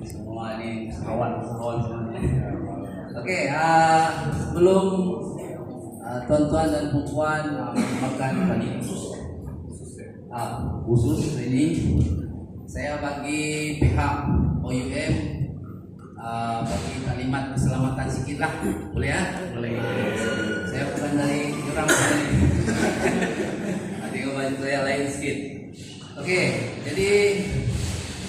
semua ini kawan-kawan semuanya. Oke, sebelum tuan-tuan dan puan makan pagi khusus ini, saya bagi pihak OUM bagi kalimat keselamatan sedikit lah, boleh ya? Boleh. Saya bukan dari jurang ini. Adik baju saya lain sedikit. Oke, jadi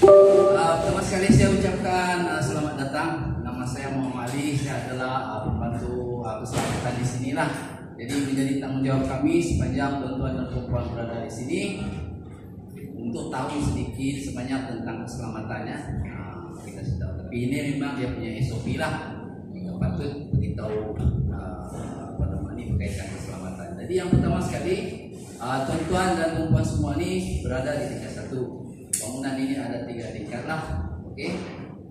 pertama sekali saya ucapkan selamat datang. Nama saya Muhammad Ali. Saya adalah pembantu keselamatan di sinilah. Jadi menjadi tanggung jawab kami sepanjang tuan-tuan dan puan berada di sini untuk tahu sedikit sebanyak tentang keselamatannya. Kita sudah. Tapi ini memang dia punya SOP lah. Kita patut beritahu apa namanya berkaitan keselamatan. Jadi yang pertama sekali, tuan-tuan dan puan semua ini berada di tingkat 1. Bangunan ini ada 3 tingkat lah, oke.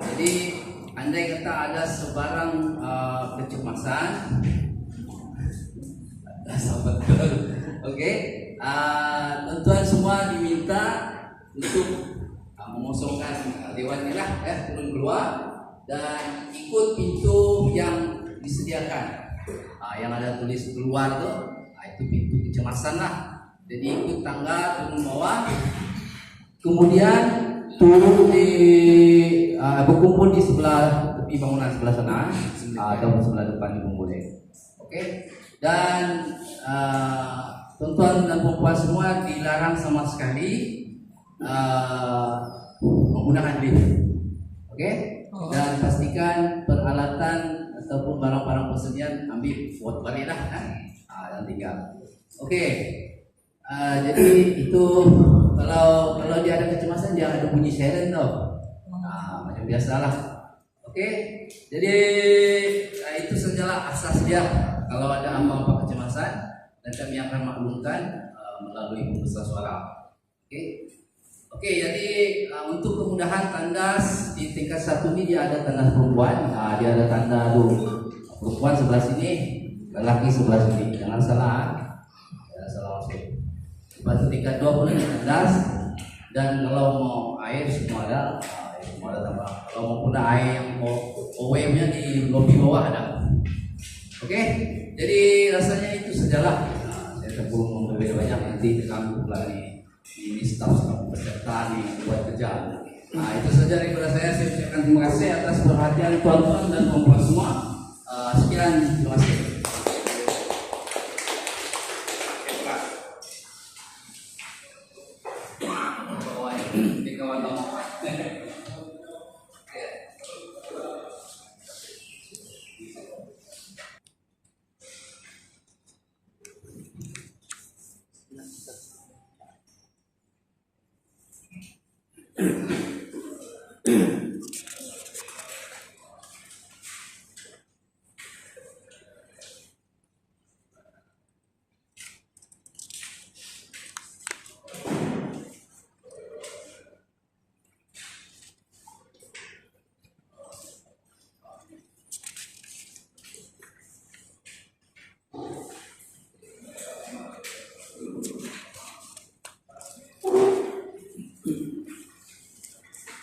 Jadi andai kata ada sebarang kecemasan, betul, oke. Tuan-tuan semua diminta untuk mengosongkan dewannya lah, turun keluar dan ikut pintu yang disediakan. Yang ada tulis keluar tuh, itu pintu kecemasan lah. Jadi ikut tangga turun bawah. Kemudian turun berkumpul di sebelah tepi bangunan sebelah sana atau sebelah depan pun boleh. Oke. Dan tuan-tuan dan puan semua dilarang sama sekali menggunakan lift. Oke. Dan pastikan peralatan ataupun barang-barang persediaan ambil buat baliklah dan tinggal. Oke. Jadi itu kalau dia ada kecemasan jangan ada bunyi siren tau. Macam biasalah. Oke. Jadi itu sajalah asas dia. Kalau ada apa-apa kecemasan dan kami akan maklumkan melalui pembuka suara. Oke, jadi untuk kemudahan tandas di tingkat 1 ini dia ada tandas perempuan. Dia ada tanda tuh perempuan sebelah sini, lelaki sebelah sini. Jangan salah. Jangan salah masuk. Batu tingkat 2 pun ada tandas, dan kalau mau air semua ada, semua ada tambah. Kalau mau punya air yang OWM-nya di lobi bawah ada. Oke, jadi rasanya itu sajalah. Saya tak perlu ngomong lebih banyak, nanti terganggu pula nih ini staf peserta nih buat kerja. Itu saja daripada saya. Saya ucapkan terima kasih atas perhatian tuan-tuan dan puan semua. Sekian, terima kasih.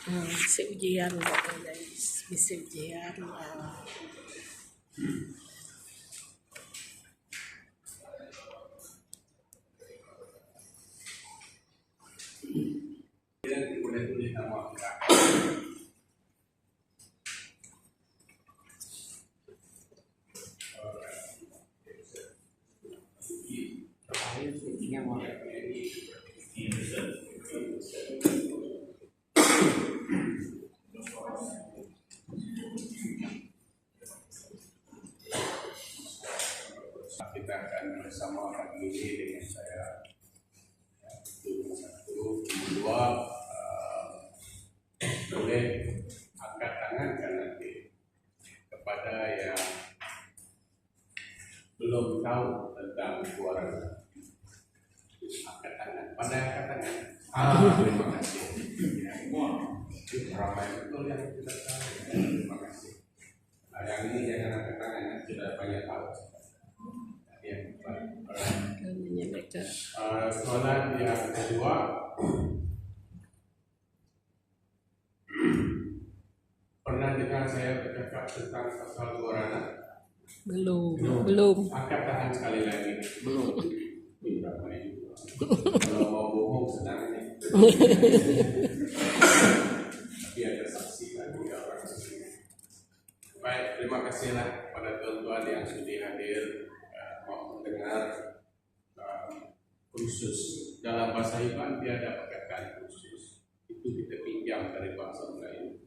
Bisa ujian guys, bisa ujian. Kita akan bersama pagi ini dengan saya. Itu satu, kedua, boleh angkat tangan kan nanti kepada yang belum tahu tentang suara. Angkat tangan, pandai angkat tangan. Terima kasih. Ramai betul yang kita tahu. Terima kasih. Yang ini jangan angkat tangan, sudah banyak tahu. Soalan yang kedua, pernah dengar saya bercakap tentang pasal Guarana? Belum. Angkat tangan sekali lagi. Belum. Berapa ini? Kalau mau bohong senang nih. Tapi ada saksi lagi orang sini. Baik, terima kasihlah kepada tuan-tuan yang sudah hadir mau mendengar kursus dalam bahasa Iban tiada perkataan kursus. Itu kita pinjam dari bahasa Melayu.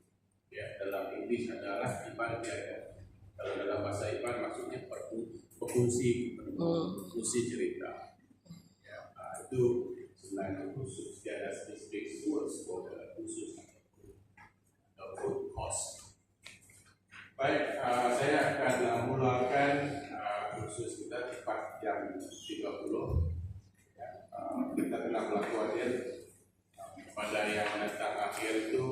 Ya, dalam Inggris adalah Iban tiada. Kalau dalam bahasa Iban maksudnya berfungsi cerita. Ya, itu sebenarnya khusus, tiada spesifik words for the khusus atau cost. Baik, saya akan mulakan kursus kita tepat jam 30. Ya, kita telah melakukan pada yang menentang akhir itu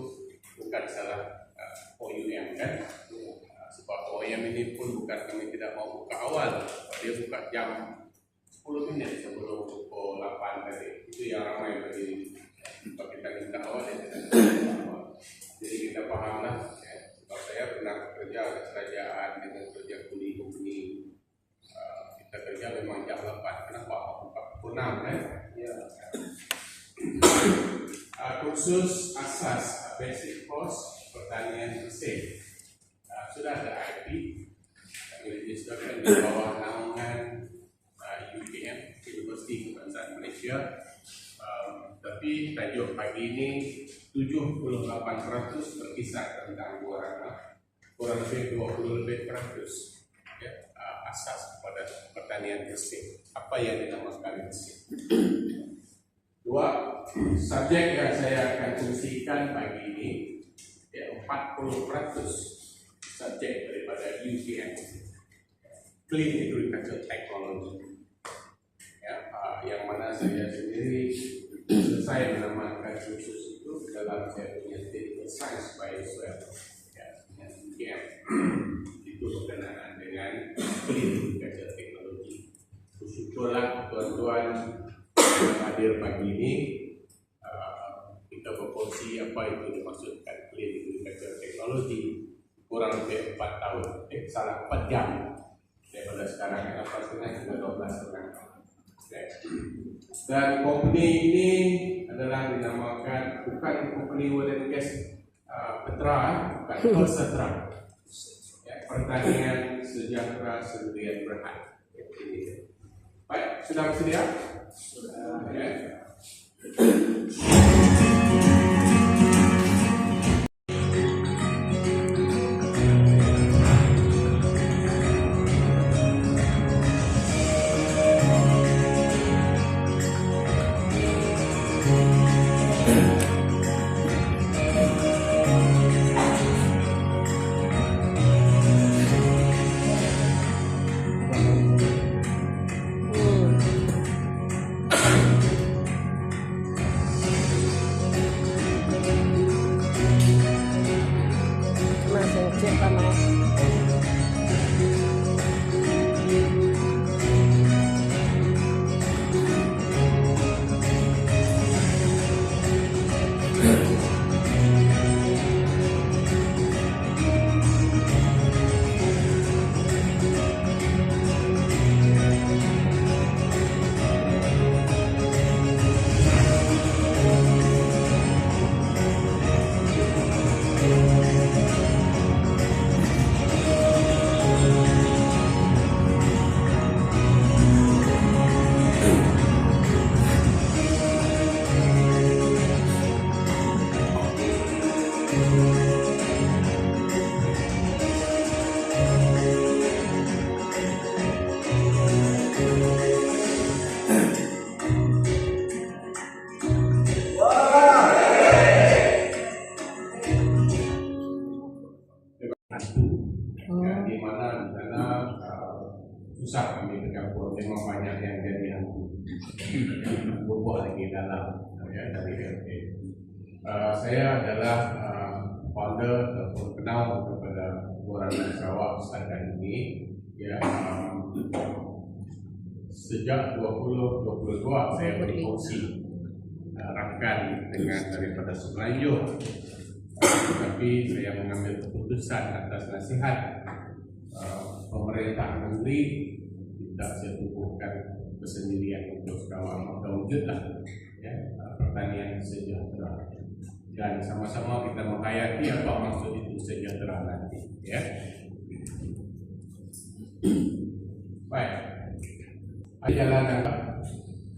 bukan salah OUM kan. Sebab OUM ini pun bukan kami tidak mau buka awal, dia buka jam 10 menit sebelum pukul 8 tadi. Itu yang ramai bagi kita minta awal dan tidak awal. Jadi kita pahamlah. Ya. Sebab saya pernah kerja di kerajaan dengan kerja kuli. Kita kerja memang jam 8. Kenapa? Pukul 6 kan? Ya. Kursus asas basic course pertanian bersih. Sudah ada IP yang diregistrkan di bawah naungan UKM, Universiti Kebangsaan Malaysia. Tapi tajuk pagi ini 78% berkisar tentang Guarana, kurang lebih 20% ya, asas kepada pertanian bersih. Apa yang dinamakan bersih? Dua subjek yang saya akan fungsikan pagi ini ya 40% subjek daripada UKM, Clean Agriculture Technology. Ya, yang mana saya sendiri selesai menamakan kursus itu dalam saya punya Technical Science Biosphere ya, dengan UKM. Itu berkenaan dengan Clean Agriculture Technology. Bersyukurlah tuan-tuan yang hadir pagi ini, kita berkongsi apa itu dimaksudkan Clean Agriculture Technology. Kurang lebih 4 tahun, 4 jam daripada sekarang 8,5 hingga 12 tahun. Dan company ini adalah dinamakan bukan company oil and gas Petra, bukan Persetra. Ya, pertanian sejahtera sendirian berhad. Baik, sudah bersedia? Sudah. Ya. susah kami bercampur, memang banyak yang jadi hantu bubuk lagi dalam ya, dari LP. Saya adalah founder ataupun kenal kepada Guarana Sarawak sekarang ini ya, sejak 2022 saya berfungsi rakan dengan daripada Semenanjung Tapi saya mengambil keputusan atas nasihat pemerintah negeri, tidak saya tubuhkan kesendirian untuk kawal wujudlah ya, pertanian sejahtera, dan sama-sama kita menghayati apa maksud itu sejahtera nanti ya. Baik, perjalanan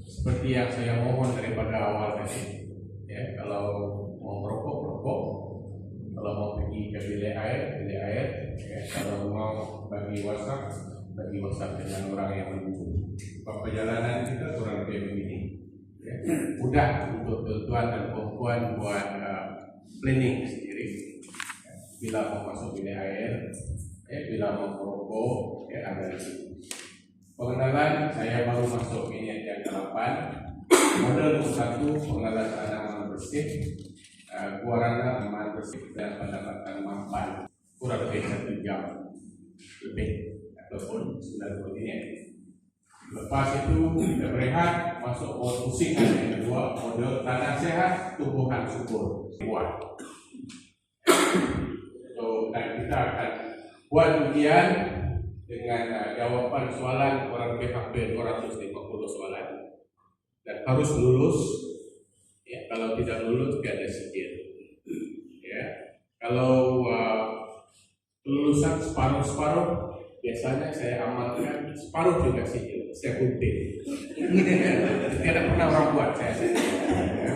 seperti yang saya mohon daripada awal tadi ya, kalau mau merokok, kalau mau pergi ke bilik air ya, kalau mau bagi WhatsApp dengan orang yang menunggu. Perjalanan kita kurang lebih begini ya. Mudah untuk tuan dan perempuan buat planning sendiri ya. Bila mau masuk bilik air ya, bila mau merokok ya, ada di situ. Pengenalan saya baru masuk ini yang ke-8. Model 1, pengenalan tanaman bersih, guarana tanaman bersih dan pendapatan mampan, kurang lebih 1 jam lebih ataupun 90 menit. Lepas itu kita berehat, masuk mode musik yang kedua, model tanah sehat, tumbuhan subur, buat. So, dan kita akan buat ujian dengan jawaban soalan kurang lebih hampir 250 soalan dan harus lulus ya. Kalau tidak lulus tidak ada sijil ya. Kalau kelulusan separuh biasanya saya amalkan separuh juga sijil, saya gunting. Tidak pernah orang buat saya ya.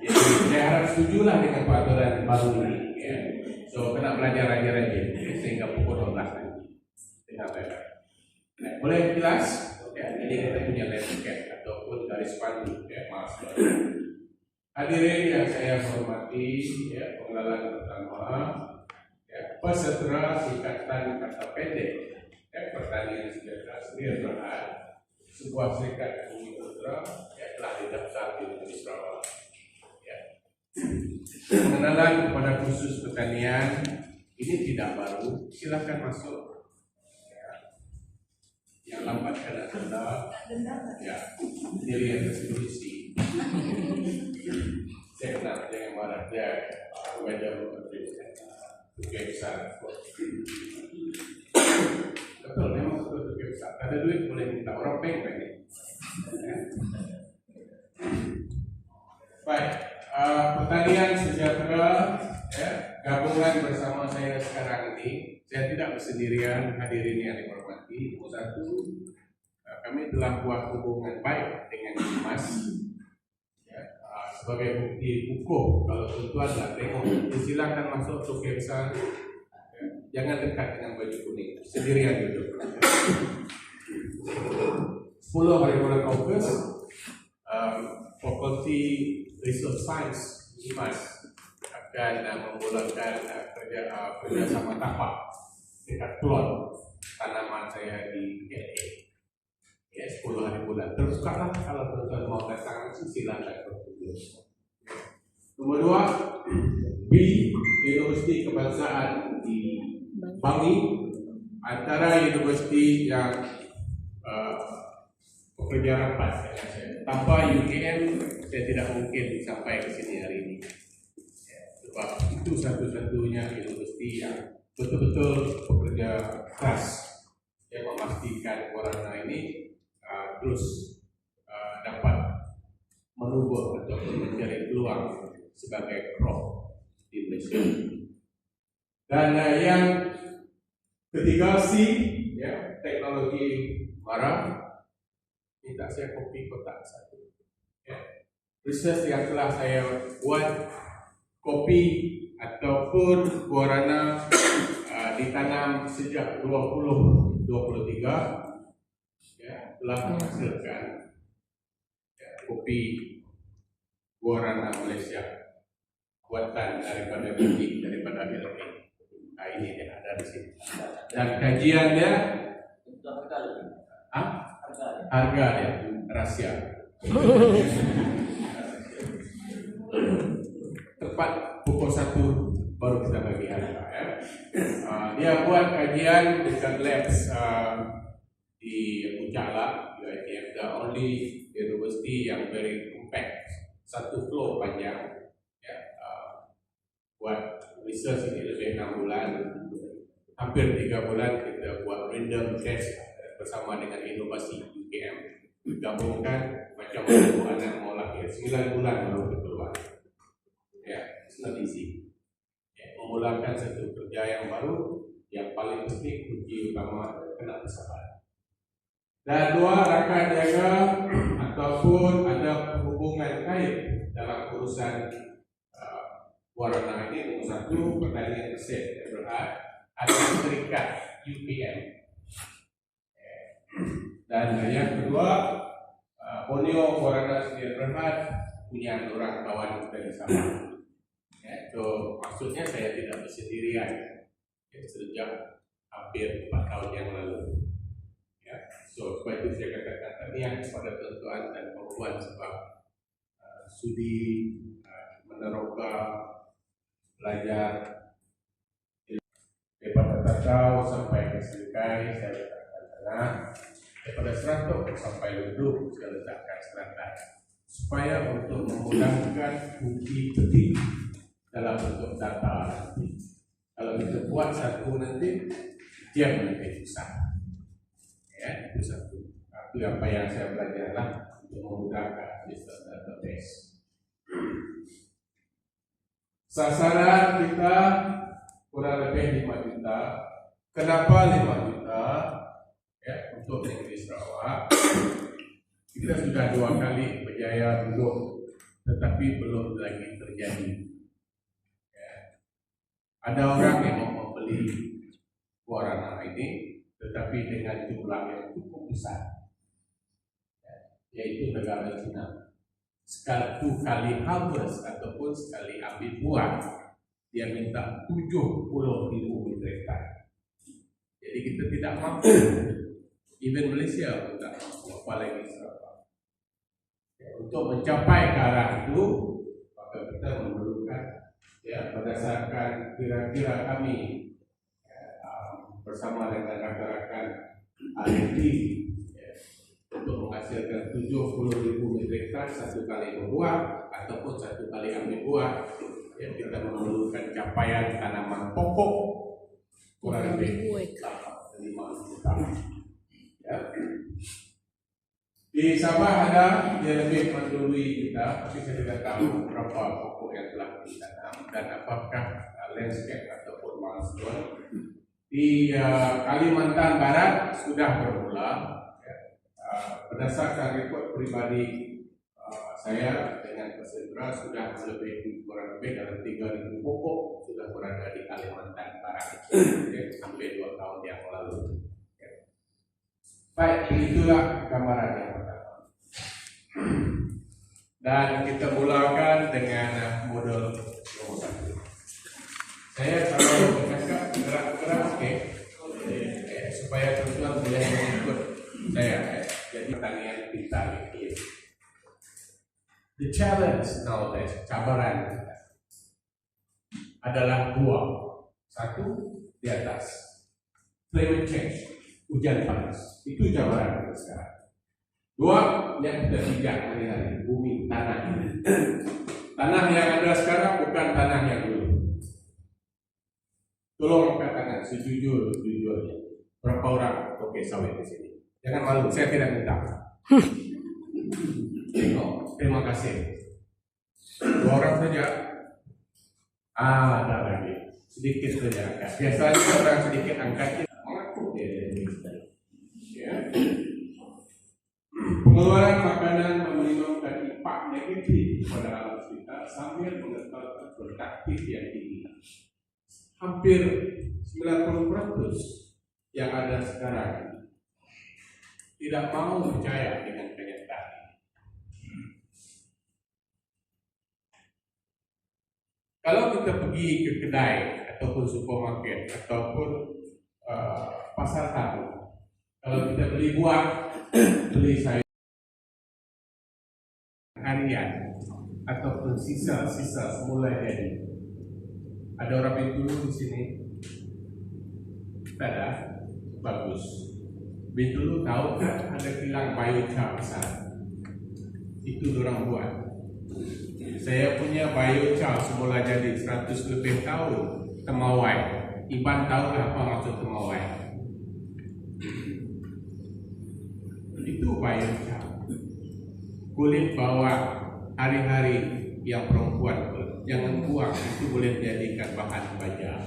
Jadi saya harap setujulah dengan peraturan baru ini ya. So kena belajar rajin-rajin ya, sehingga pukul 12 nanti. Nah, boleh jelas? Ya, ini kita punya landscape ataupun garis pandu ya, mas. Hadirin yang saya hormati, ya, pengenalan pertama, ya, peserta singkatan kata pendek, ya, pertanian sejahtera SDRA, sebuah serikat bumi putra, ya, telah didaftar di Negeri Sarawak. Ya. Pengenalan kepada khusus pertanian ini tidak baru, silakan masuk. Yang lambat kena denda, ya, diri yang tersebut. Saya kenal jangan marah dia, wajar tujuan besar. Betul, memang betul tujuan besar. Ada duit boleh minta orang pengen. Baik, pertanian sejahtera, ya, gabungan bersama saya sekarang ini. Saya tidak bersendirian, hadirin yang dihormati. Nomor 1, kami telah buat hubungan baik dengan Dimas. Ya, sebagai bukti hukum, kalau tuan nak tengok, silakan masuk ke besar. Ya, jangan dekat dengan baju kuning, sendirian duduk. 10 hari bulan Ogos, Fakulti Research Science Dimas akan memulakan kerjasama tapak dekat plot tanaman saya di LA. Ya, 10 hari bulan. Terus kalau tuan mau datang silakan berkunjung. Nomor 2, B, Universiti Kebangsaan di Bangi, antara universiti yang bekerja rapat dengan saya. Tanpa UKM saya tidak mungkin sampai ke sini hari ini. Sebab itu satu-satunya universiti yang betul-betul bekerja keras yang memastikan Guarana ini terus dapat menumbuh ataupun mencari peluang sebagai crop di Malaysia. Dan yang ketiga C, ya, teknologi marah. Minta saya kopi kotak 1. Ya. Research yang telah saya buat, kopi ataupun guarana ditanam sejak 2023 ya, telah menghasilkan ya, kopi guarana Malaysia buatan daripada biji daripada LA. Nah, ini dia ada di sini. Dan kajiannya harga ya, rahasia. Tepat pukul 1 baru kita bagi harga ya. Dia buat kajian dekat labs di Ucala, UiTM, the only university yang very compact, satu floor panjang ya, buat research ini lebih 6 bulan, hampir 3 bulan kita buat random test bersama dengan inovasi UKM, gabungkan macam mana anak mau lahir 9 bulan baru keluar. Ya, it's not easy. Ya, memulakan satu kerja yang baru, yang paling penting kunci utama kena bersabar. Dan 2, rakan jaga ataupun ada hubungan kait dalam urusan warna ini. Nomor 1, pertanian aset berat ada serikat UPM. Dan yang kedua, Borneo Warna Sdn Bhd punya orang kawan kita di sana. So maksudnya saya tidak bersendirian. Sejak hampir 4 tahun yang lalu. So sebab itu saya katakan tadi yang kepada tuan-tuan dan puan sebab sudi meneroka belajar daripada Tatau sampai ke Sengkai saya letakkan tengah, daripada Seratok sampai Luduk saya letakkan selatan, supaya untuk memudahkan bukti penting dalam bentuk data nanti. Kalau kita buat satu nanti dia menjadi susah. Ya, itu satu. Itu apa yang saya belajar lah untuk memudahkan sistem database. Sasaran kita kurang lebih 5 juta. Kenapa 5 juta? Ya, untuk negeri Sarawak. Kita sudah 2 kali berjaya duduk, tetapi belum lagi terjadi. Ya. Ada orang yang mau membeli warna ini, tetapi dengan jumlah yang cukup besar, yaitu negara China. Satu kali harvest ataupun sekali ambil buah, dia minta 70.000 metrik ton. Jadi kita tidak mampu. Even Malaysia pun tak mampu, apalagi Sarawak. Untuk mencapai ke arah itu, maka kita memerlukan berdasarkan kira-kira kami bersama dengan rakan-rakan R&D untuk menghasilkan 70.000 metrik ton satu kali membuah ataupun satu kali ambil buah. Kita memerlukan capaian tanaman pokok kurang lebih 5 juta. Ya. Di Sabah ada dia lebih mendului kita, tapi saya tidak tahu berapa pokok yang telah ditanam dan apakah landscape ataupun milestone. Di Kalimantan Barat sudah bermula. Berdasarkan rekod pribadi saya dengan Persendra sudah lebih kurang lebih dalam 3.000 pokok sudah berada di Kalimantan Barat, sampai 2 tahun yang lalu. Baik, itulah gambaran yang pertama. Dan kita mulakan dengan modul nomor 1. Saya kalau bercakap gerak-gerak oke, supaya tuan-tuan boleh mengikut saya. Jadi pertanyaan pintar ini. The challenge nowadays, cabaran adalah 2. 1 di atas climate change, hujan panas, itu cabaran kita sekarang. 2 yang kita pijak hari-hari, bumi, tanah. Tanah yang ada sekarang bukan tanah yang dulu. Tolong angkat tangan sejujur-jujurnya. Berapa orang oke sawit di sini? Jangan malu, saya tidak minta. Terima kasih. 2 orang saja. Ada lagi. Sedikit saja angkat. Biasanya orang sedikit angkat mengaku dia ya. Pengeluaran makanan menimbulkan impak negatif pada alam sekitar sambil mengekalkan produktif yang tinggi. Hampir 90% yang ada sekarang tidak mau percaya dengan kenyataan. Kalau kita pergi ke kedai ataupun supermarket ataupun pasar tahu, kalau kita beli buah, beli sayur harian ataupun sisa-sisa semula jadi, ada orang Bintulu di sini? Tak ada? Bagus. Bintulu tahu kan ada kilang biochar besar? Itu orang buat. Saya punya biochar semula jadi 100 lebih tahun temawai. Iban tahu apa maksud temawai? Itu biochar. Kulit bawah hari-hari yang perempuan jangan buang, itu boleh dijadikan bahan baja.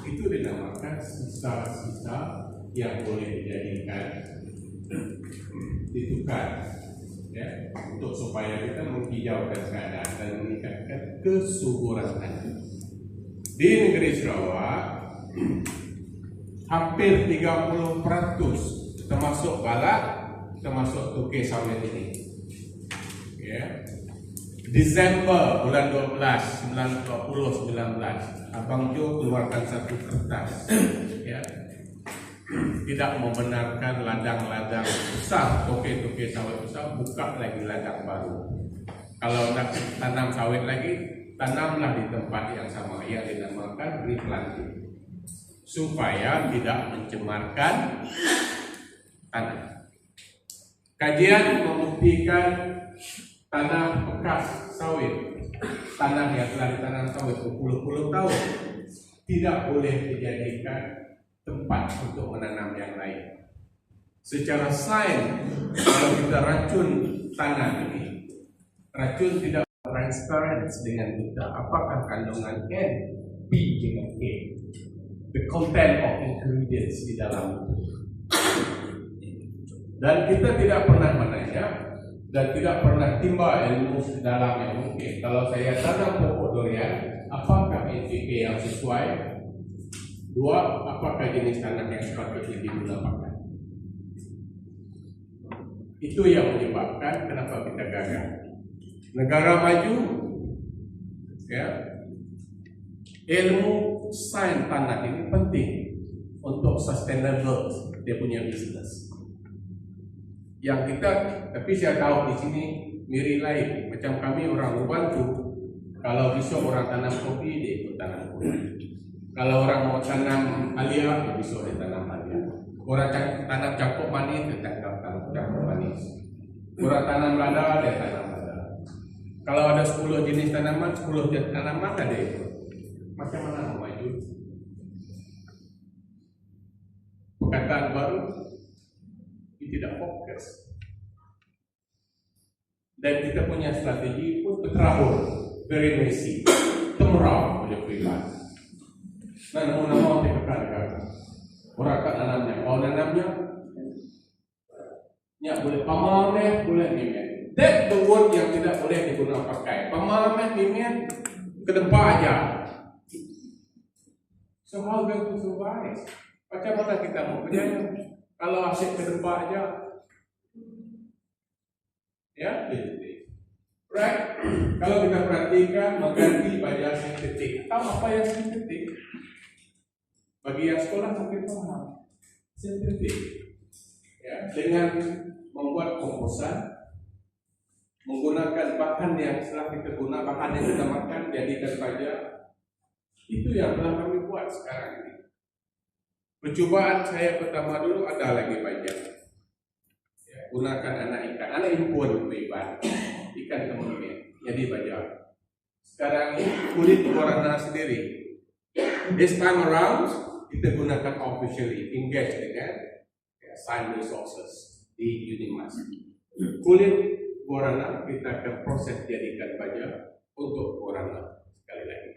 Itu dinamakan sisa-sisa yang boleh dijadikan ditukar, ya, untuk supaya kita menghijaukan keadaan dan meningkatkan kesuburan tanah. Di negeri Sarawak hampir 30% termasuk balak, termasuk tukik sawit ini, ya. Desember bulan 12 2019 Abang Jo keluarkan satu kertas, ya, tidak membenarkan ladang-ladang besar, tukik-tukik sawit besar buka lagi ladang baru. Kalau nak tanam sawit lagi, tanamlah di tempat yang sama yang dinamakan replanting, supaya tidak mencemarkan tanah. Kajian membuktikan tanah bekas sawit, tanah yang telah ditanam sawit berpuluh-puluh tahun, tidak boleh dijadikan tempat untuk menanam yang lain. Secara sains, kalau kita racun tanah ini, racun tidak transparent dengan kita apakah kandungan N, P dengan K, the content of ingredients di dalam. Dan kita tidak pernah menanya dan tidak pernah timba ilmu sedalam yang mungkin. Kalau saya tanam pokok durian, apakah NPK yang sesuai? Dua, apakah jenis tanah yang sepatutnya digunakan? Itu yang menyebabkan kenapa kita gagal. Negara maju, ya, ilmu sains tanah ini penting untuk sustainable dia punya bisnis. Yang kita, tapi saya tahu di sini miri lain. Macam kami orang membantu. Kalau besok orang tanam kopi, dia ikut tanam kopi. Kalau orang mau tanam alia, dia besok dia tanam alia. Orang tanam cakop manis, dia tanam cakop manis. Orang tanam lada, dia tanam lada. Kalau ada 10 jenis tanaman, 10 jenis tanaman ada dia ikut. Macam mana mau maju? Perkataan baru tidak fokus, dan kita punya strategi pun terabur, very messy, temerau oleh pribadi. Nah, nama-nama dekat-dekat orang kat nanamnya, kalau nanamnya, ya boleh pamalmeh, boleh mimen. That the word yang tidak boleh digunakan pakai. Pamalmeh, mimen, kedempa aja. So how going to survive? Macam mana kita mau berjaya? Kalau asyik kedempa aja, ya, right? Kalau kita perhatikan mengganti baja sintetik, tahu apa yang sintetik? Bagi yang sekolah mungkin paham, sintetik, ya, dengan membuat komposan, menggunakan bahan yang setelah kita guna, bahan yang kita makan jadikan baja, itu yang telah kami buat sekarang ini. Percobaan saya pertama dulu ada lagi banyak, ya, gunakan anak ikan, anak impun ikan, ikan kemudian jadi baja. Sekarang ini kulit warna sendiri. This time around kita gunakan officially engage dengan, ya, science resources di Unimas. Kulit warna kita akan proses jadikan baja untuk warna sekali lagi.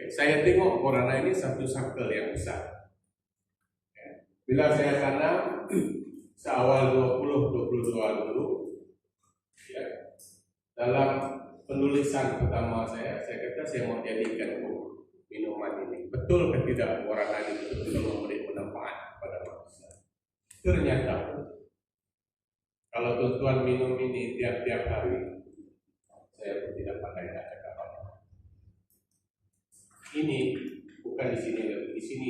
Saya tengok warna ini satu sampel yang besar. Bila saya tanam seawal 2022 dulu, ya, dalam penulisan pertama saya kata saya mau jadikan minuman ini. Betul ke tidak warna ini betul memberi manfaat pada manusia? Ternyata kalau tuan-tuan minum ini tiap-tiap hari, saya pun tidak pakai kata-kata. Ini bukan di sini, di sini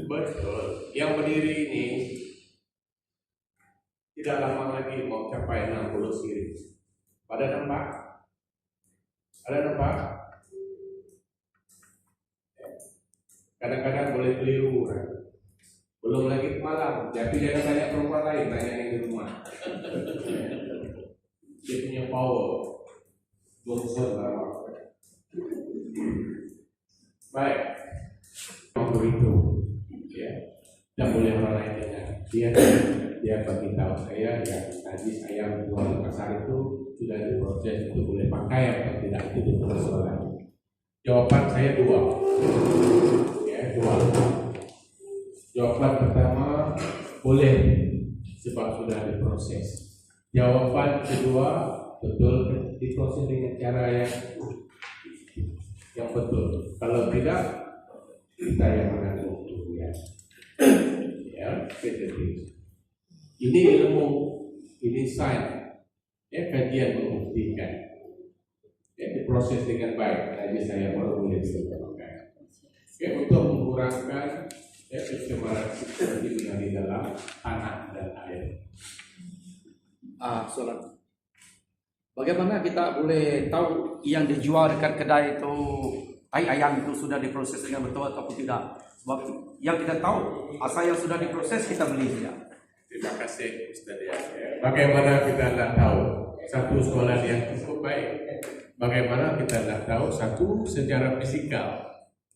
betul. Yang berdiri ini tidak lama lagi mau capai 60 siri. Pada nampak? Ada nampak? Kadang-kadang boleh keliru, kan? Belum lagi malam, jadi jangan tanya perempuan lain, tanya yang di rumah. Dia punya power. Bosan lama. Baik. Waktu itu, ya, tidak boleh orang lain dengar. Dia bagi tahu saya yang tadi saya jual di pasar itu sudah diproses, itu boleh pakai atau tidak, itu persoalan. Jawaban saya dua. Ya, dua. Jawaban pertama boleh sebab sudah diproses. Jawaban kedua betul diproses dengan cara yang betul. Kalau tidak, kita yang menanggung kerugian. Ya, seperti ini ilmu, ini sains. Ya, kajian membuktikan. Ya, diproses dengan baik. Jadi saya baru boleh dilakukan. Ya, untuk mengurangi pencemaran seperti yang di dalam tanah dan air. Soalan. Bagaimana kita boleh tahu yang dijual dekat kedai itu tai ayam itu sudah diproses dengan betul ataupun tidak? Sebab yang kita tahu asal yang sudah diproses kita beli saja. Terima kasih Ustaz ya. Bagaimana kita tidak tahu satu sekolah yang cukup baik? Bagaimana kita tidak tahu satu secara fisikal?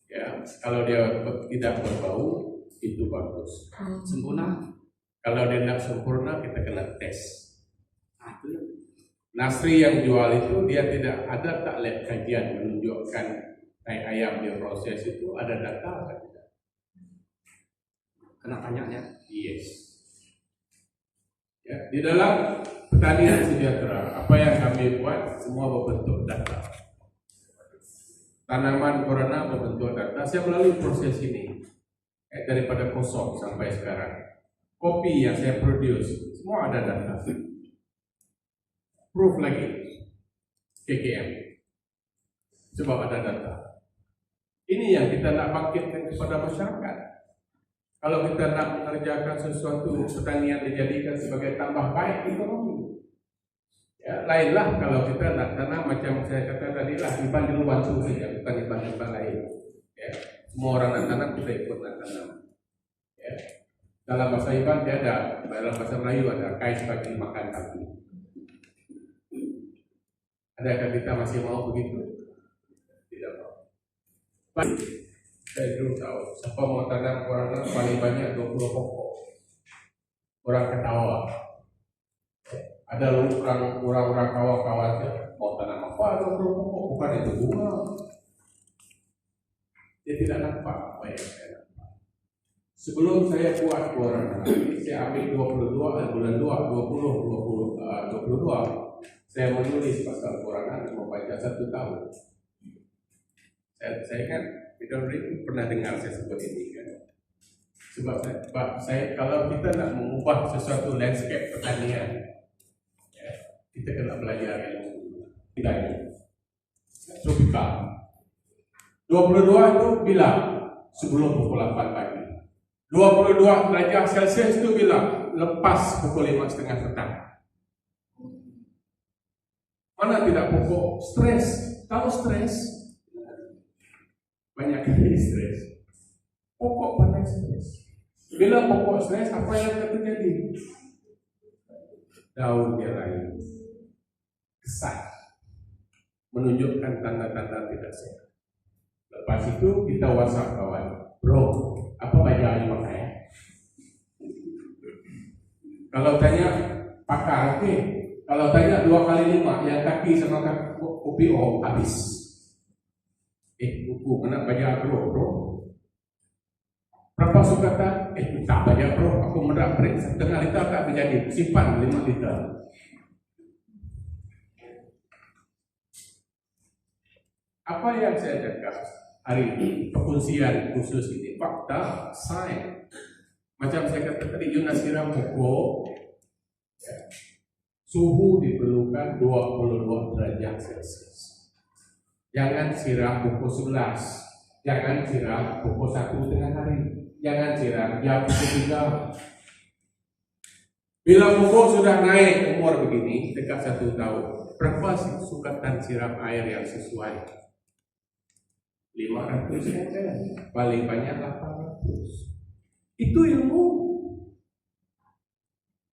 Ya, kalau dia tidak berbau itu bagus. Sempurna. Kalau dia tidak sempurna kita kena tes. Nasri yang jual itu dia tidak ada tak lab kajian menunjukkan tai ayam dia proses itu ada data atau tidak? Kena tanya ya. Yes. Ya, di dalam pertanian sejahtera apa yang kami buat semua berbentuk data. Tanaman corona berbentuk data. Saya melalui proses ini daripada kosong sampai sekarang. Kopi yang saya produce semua ada data. Proof lagi KKM sebab ada data. Ini yang kita nak bangkitkan kepada masyarakat. Kalau kita nak mengerjakan sesuatu pertanian dijadikan sebagai tambah baik ekonomi, ya lainlah kalau kita nak tanam macam saya kata tadi lah iban di luar tu saja, bukan iban lain. Ya, semua orang nak tanam kita ikut nak tanam. Ya. Dalam bahasa iban tiada, dalam bahasa Melayu ada kais bagi makan kaki. Adakah kita masih mau begitu? Tidak mau. Baik, saya dulu tahu. Siapa mau tanam orang paling banyak 20 pokok. Orang ketawa. Ada orang kawan-kawan mau tanam apa 20 pokok? Bukan itu bunga. Dia tidak nampak apa yang saya nampak. Sebelum saya buat orang ini, saya ambil 22 bulan 22. Saya menulis pasal perorangan membaca 1 tahun. Saya kan tidak pernah dengar saya sebut ini kan. Sebab saya kalau kita nak mengubah sesuatu landscape pertanian, ya, kita kena belajar ilmu tidak tropikal. 22 itu bila sebelum pukul 8 pagi. 22 derajat Celsius itu bila lepas pukul 5:30 petang. Mana tidak pokok stres? Tahu stres? Banyak kali stres. Pokok pandai stres. Bila pokok stres, apa yang akan terjadi? Daun dia lain, kesat, menunjukkan tanda-tanda tidak sehat. Lepas itu kita WhatsApp kawan, bro, apa baju yang pakai? Kalau tanya pakar, oke. Kalau tanya 2 kali 5 yang kaki sama OPO habis. Buku kena banyak bro. Berapa sukatan? Tak banyak bro. Aku merak break 1,5 liter tak menjadi. Simpan 5 liter. Apa yang saya cakap hari ini pengusian khusus ini fakta sains. Macam saya kata tadi, you nak siram pokok. Ya. Suhu diperlukan 22 derajat Celcius. Jangan siram pukul 11. Jangan siram pukul 1 tengah hari. Jangan siram jam 3. Bila pokok sudah naik umur begini, dekat 1 tahun, berapa sukatan siram air yang sesuai? 500 ml, paling banyak 800. Itu ilmu.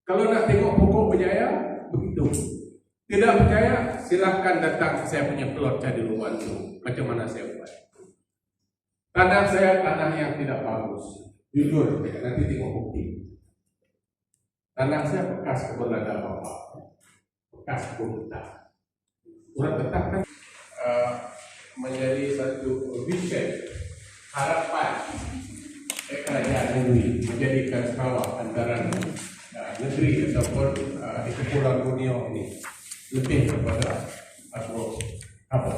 Kalau nak tengok pokok berjaya, begitu. Tidak percaya, silahkan datang ke saya punya plot cari rumah itu. Macam mana saya buat. Tanah saya tanah yang tidak bagus. Jujur, nanti tengok bukti. Tanah saya bekas kebun lada bapak, bekas kebun hutan. Orang tetapkan menjadi satu vision, harapan kerajaan negeri menjadikan Sarawak antara negeri ataupun di Kepulauan Borneo ini lebih kepada apa?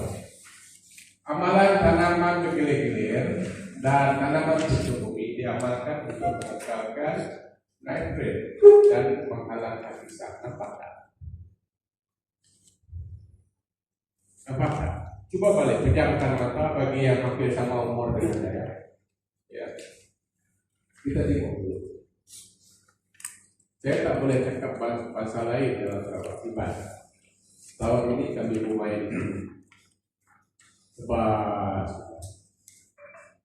Amalan tanaman bergilir-gilir dan tanaman bertubuhi diamalkan untuk mengekalkan nitrate dan menghalang habitat. Nampak tak? Nampak tak? Coba balik pejamkan mata bagi yang hampir sama umur dengan saya. Ya. Kita tengok dulu. Saya tak boleh cakap bahasa lain dalam Sarawak Iban. Tahun ini kami lumayan sebab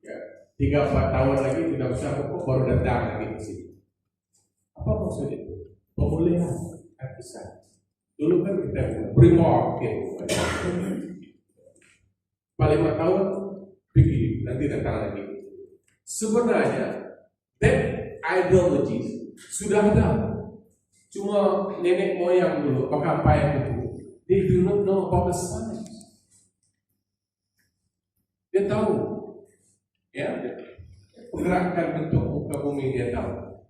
ya, 3-4 tahun lagi tidak usah pokok baru datang lagi ke sini. Apa maksud itu? Pemulihan habitat. Dulu kan kita brimop paling 5 tahun pergi, nanti datang lagi. Sebenarnya that ideology sudah ada. Cuma nenek moyang dulu, pakai apa yang itu, they do not know about the science. Dia tahu, ya, pergerakan bentuk muka bumi dia tahu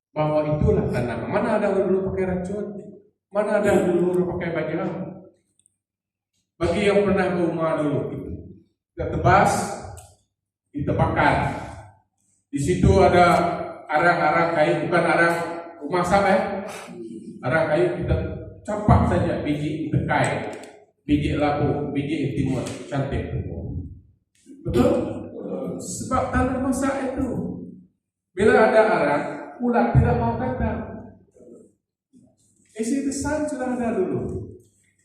bahwa itulah tanaman. Mana ada orang dulu pakai racun, mana ada dulu pakai bajang. Bagi yang pernah ke rumah dulu, kita tebas, ditebakkan. Di situ ada arang-arang kayu, bukan arang rumah sampai, arang kayu kita campak saja, biji tekai, biji labu, biji timur, cantik. Betul? Sebab tanah masak itu. Bila ada arang, ulat tidak mau datang. Isi desain sudah ada dulu.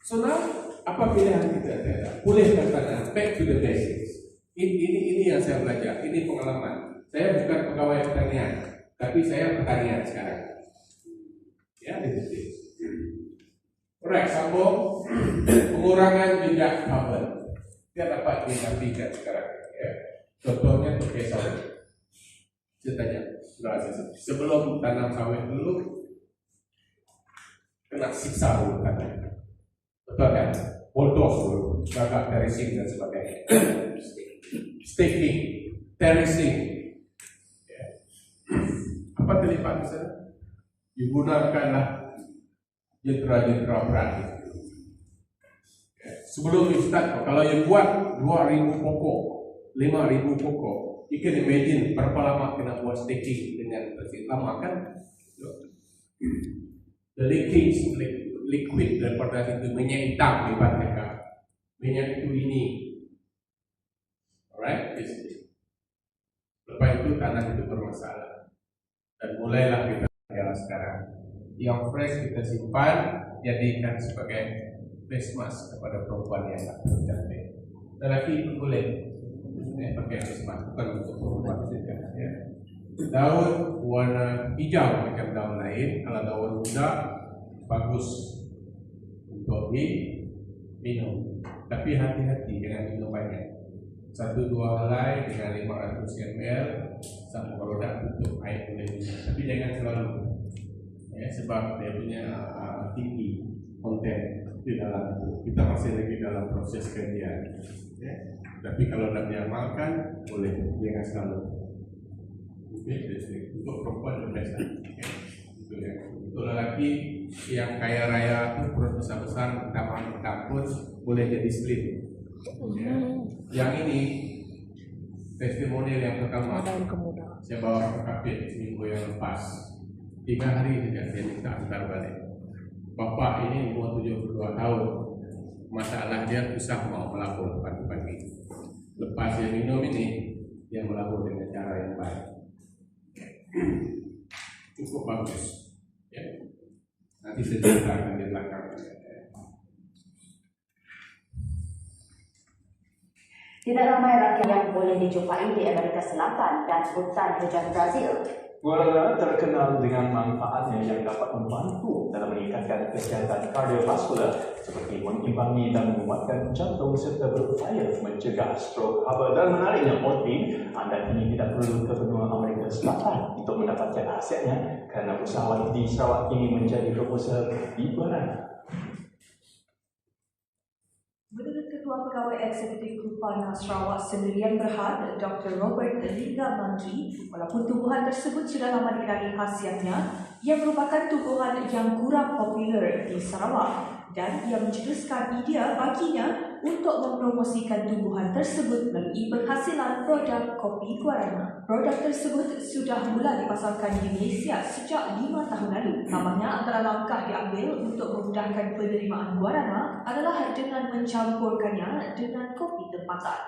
So now, apa pilihan kita ada? Pulihkan tanah, back to the basics. Ini yang saya belajar, ini pengalaman. Saya bukan pegawai pertanian, tapi saya pertanian sekarang. Ya, itu. Alright, sambung. Pengurangan jejak kabel. Dia dapat dinafikan sekarang. Ya. Contohnya pakai sawit. Saya tanya, sebelum tanam sawit dulu kena siksa dulu tanah. Betul kan? Bulldoze dulu, gagal terracing dan sebagainya. Staking, terracing. Ya. Apa terlibat di sana? Digunakanlah jentera-jentera berani. Sebelum you start, kalau you buat 2,000 pokok, 5,000 pokok, you can imagine berapa lama kena buat staking dengan lama kan? The leakage liquid daripada itu minyak hitam hebat mereka. Minyak itu ini, alright? Lepas itu tanah itu bermasalah dan mulailah kita jalan sekarang. Yang fresh kita simpan, jadikan sebagai face mask kepada perempuan yang tak cantik. Lelaki pun boleh pakai face mask, bukan untuk perempuan saja. Ya. Daun warna hijau macam daun lain, kalau daun muda bagus untuk diminum. Tapi hati-hati jangan minum banyak. 1-2 helai dengan 500 ml satu produk untuk air boleh minum. Tapi jangan selalu. Ya, sebab dia punya tinggi konten di dalam itu. Kita masih lagi dalam proses kajian. Ya. Tapi kalau nak diamalkan boleh, jangan selalu. Okay, untuk perempuan biasa. Itu ya. Untuk lelaki yang kaya raya itu perut besar-besar, pertama pun boleh jadi slim. Ya. Yang ini testimonial yang pertama. Saya bawa ke kapit seminggu yang lepas. 3 hari saja dia minta antar balik. Bapak ini umur 72 tahun. Masalah dia susah mau melabur pagi-pagi. Lepas dia minum ini, dia melabur dengan cara yang baik. Cukup bagus. Ya. Nanti saya ceritakan di belakang. Tidak ramai rakyat yang boleh dijumpai di Amerika Selatan dan hutan hujan Brazil. Guarana terkenal dengan manfaatnya yang dapat membantu dalam meningkatkan kesihatan kardiovaskular seperti mengimbangi dan menguatkan jantung serta berupaya mencegah stroke. Dan menariknya Oatly, anda kini tidak perlu ke benua Amerika Selatan untuk mendapatkan hasilnya kerana usahawan di Sarawak ini menjadi proposal di Guarana. Menurut Ketua Pegawai Eksekutif Kupana Sarawak Sendirian Berhad, Dr. Robert Lingga Mantri, walaupun tumbuhan tersebut sudah lama dikenali khasiatnya, ia merupakan tumbuhan yang kurang popular di Sarawak dan ia mencetuskan idea baginya untuk mempromosikan tumbuhan tersebut melalui penghasilan produk kopi Guarana. Produk tersebut sudah mula dipasarkan di Malaysia sejak 5 tahun lalu. Namanya antara langkah diambil untuk memudahkan penerimaan Guarana adalah dengan mencampurkannya dengan kopi tempatan.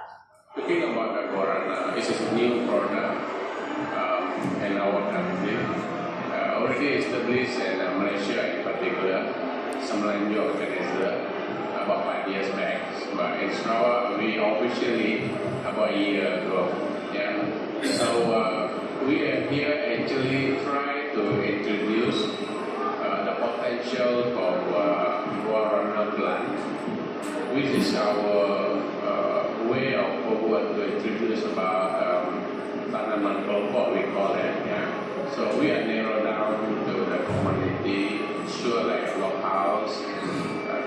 Talking about the Guarana, this is a new product in our country. Already established in Malaysia in particular. Semenanjung organizer about 5 years back. But in Sarawak, we officially about a year ago. Yeah. So we are here actually try to introduce the potential of Guarana plant, which is our way of forward to introduce about tanaman kelompok we call it. Yeah. So we are narrow down to the community, sure like locals,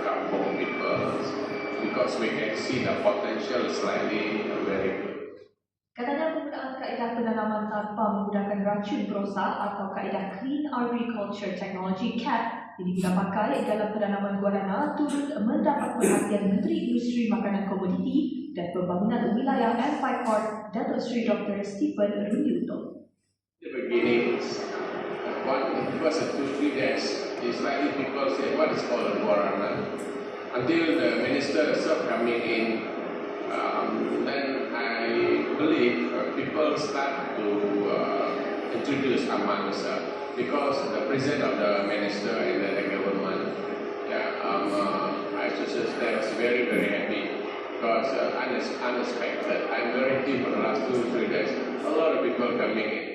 kampung people, because we can see the potential slightly very good. Katanya penggunaan kaedah penanaman tanpa menggunakan racun perosak atau kaedah Clean Agriculture Technology CAT yang digunakan dalam penanaman guarana turut mendapat perhatian Menteri Industri Makanan Komoditi dan Pembangunan Wilayah M5 Court Datuk Seri Dr. Stephen Rudiuto. The beginning, it was a 2-3 days. It's likely people say, what is called a guarana? Until the minister itself coming in, then I believe people start to introduce amongst because the presence of the minister and the government, I should say that was very, very happy because unexpected. I'm very happy for the last 2-3 days. A lot of people coming in.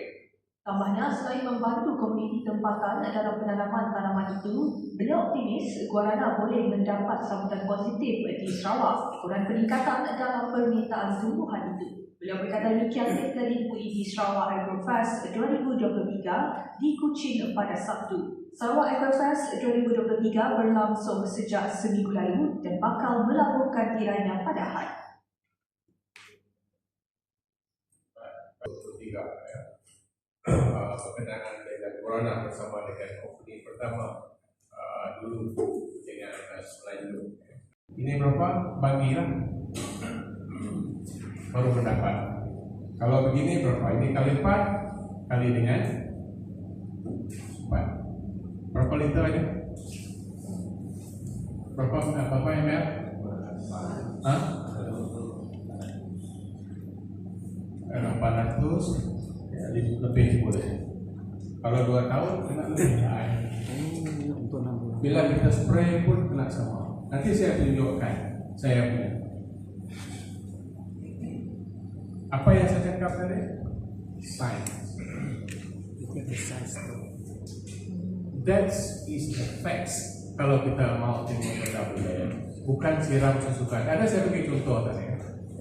Tambahnya, selain membantu komuniti tempatan dalam penanaman tanaman itu, beliau optimis guarana boleh mendapat sambutan positif di Sarawak ukuran peningkatan dalam permintaan tumbuhan itu. Beliau berkata demikian ketika ditemui di Sarawak Agrofest 2023 di Kuching pada Sabtu. Sarawak Agrofest 2023 berlangsung sejak seminggu lalu dan bakal melabuhkan tirainya pada Ahad. Berkenaan dengan Guarana bersama dengan company pertama dulu dengan Semenanjung. Ini berapa? Bagilah baru mendapat. Kalau begini berapa? Ini kali 4 kali dengan 4. Berapa liter aja? Berapa ml? Hah? 800 lebih boleh. Kalau 2 tahun kena lebih. Bila kita spray pun kena sama. Nanti saya tunjukkan saya punya. Apa yang saya cakap tadi? Science. That is the facts. Kalau kita mau tengok pada budaya, bukan siram sesuka. Ada saya bagi contoh tadi.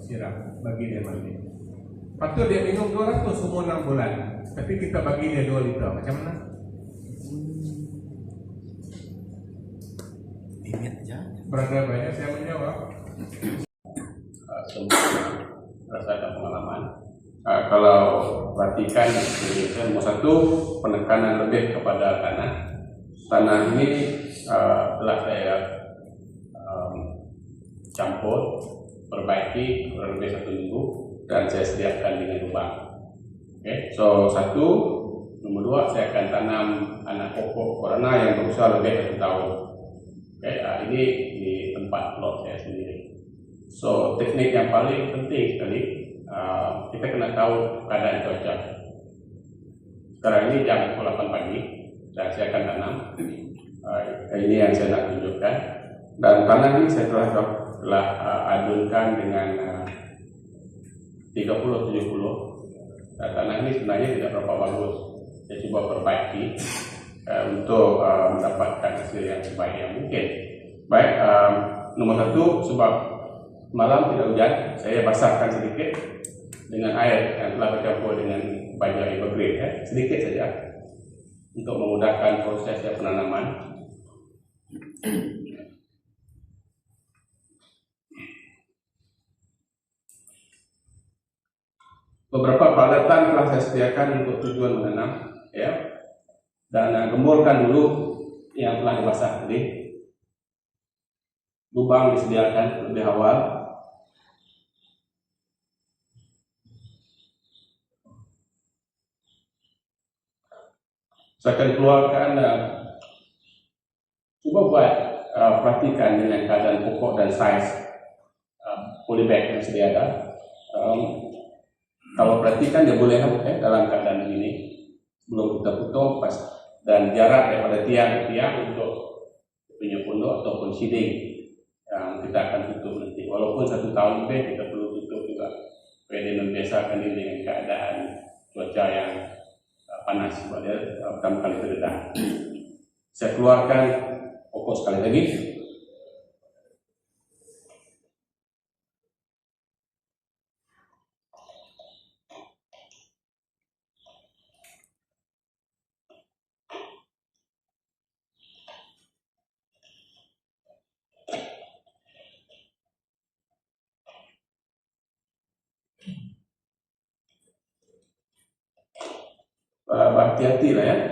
Siram bagi dia mandi. Patut dia minum 200 umur 6 bulan. Tapi kita bagi dia 2 liter. Macam mana? Ingat aja. Berada banyak saya menjawab. Semua rasa ada pengalaman. Kalau perhatikan Indonesia, nomor 1 penekanan lebih kepada tanah. Tanah ini telah saya campur, perbaiki kurang lebih 1 minggu. Dan saya sediakan dengan lubang. Okay. So 1, nomor 2 saya akan tanam anak pokok guarana yang berusia lebih 1 tahun. Okay. Ini di tempat plot saya sendiri. So teknik yang paling penting sekali, kita kena tahu keadaan cuaca. Sekarang ini jam 8 pagi dan saya akan tanam. Ini yang saya nak tunjukkan. Dan tanah ini saya telah adunkan dengan 30-70. Tanah ini sebenarnya tidak berapa bagus. kita coba perbaiki untuk mendapatkan hasil yang sebaik yang mungkin. Baik, nomor satu, sebab malam tidak hujan, saya basahkan sedikit dengan air yang telah bercampur dengan baju Evergreen, sedikit saja untuk memudahkan proses penanaman. Beberapa peralatan telah saya sediakan untuk tujuan menanam, dan gemburkan dulu yang telah dibasah tadi. Lubang disediakan lebih awal. Saya akan keluarkan, coba buat perhatikan dengan keadaan pokok dan saiz polybag yang sedia ada. Kalau perhatikan dia boleh dalam keadaan begini sebelum kita potong pas, dan jarak daripada tiang ke tiang untuk punya pondok ataupun shading yang kita akan tutup nanti. Walaupun 1 tahun lebih kita perlu tutup juga supaya dia membiasakan diri dengan keadaan cuaca yang panas sebab dia pertama kali terdedah. Saya keluarkan pokok sekali lagi. Berhati-hati lah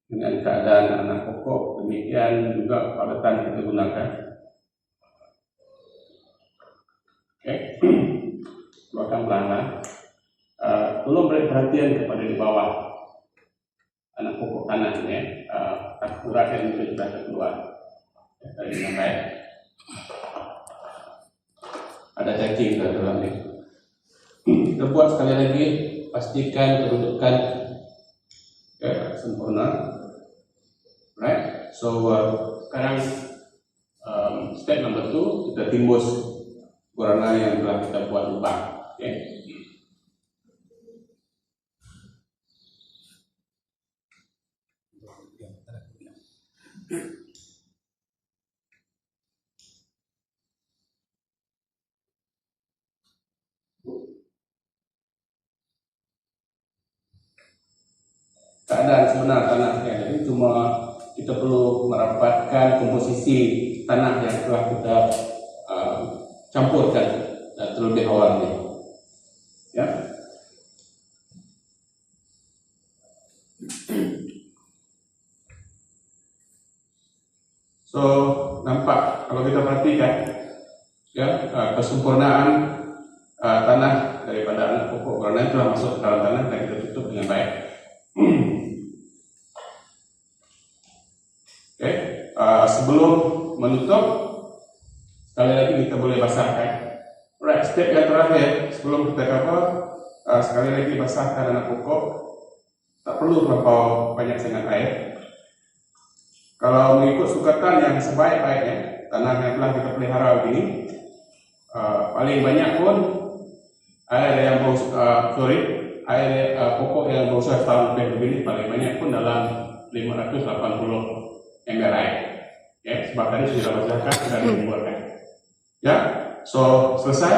dengan keadaan anak pokok, demikian juga peralatan yang kita gunakan. Keluarkan pelan-pelan. Tolong beri perhatian kepada di bawah anak pokok tanah ini, urat yang sudah keluar dengan baik. Ada cacing di dalam ini. Kita buat sekali lagi. Pastikan kedudukan sempurna. Right, so sekarang step number 2, kita timbus warna yang telah kita buat lubang. Keadaan sebenar tanahnya, jadi cuma kita perlu merapatkan komposisi tanah yang telah kita campurkan terlebih awal ini. So nampak kalau kita perhatikan kesempurnaan tanah daripada anak pokok warna telah masuk ke dalam tanah dan kita tutup dengan baik. Sebelum menutup, sekali lagi kita boleh basahkan. Right, step yang terakhir sebelum kita cover, sekali lagi basahkan anak pokok. Tak perlu terlampau banyak sangat air. Kalau mengikut sukatan yang sebaik-baiknya, tanah yang telah kita pelihara begini, paling banyak pun air yang air pokok yang berusia setahun lebih begini, paling banyak pun dalam 580 ml air. Sebab tadi sudah basahkan, sudah dibuatkan. So selesai,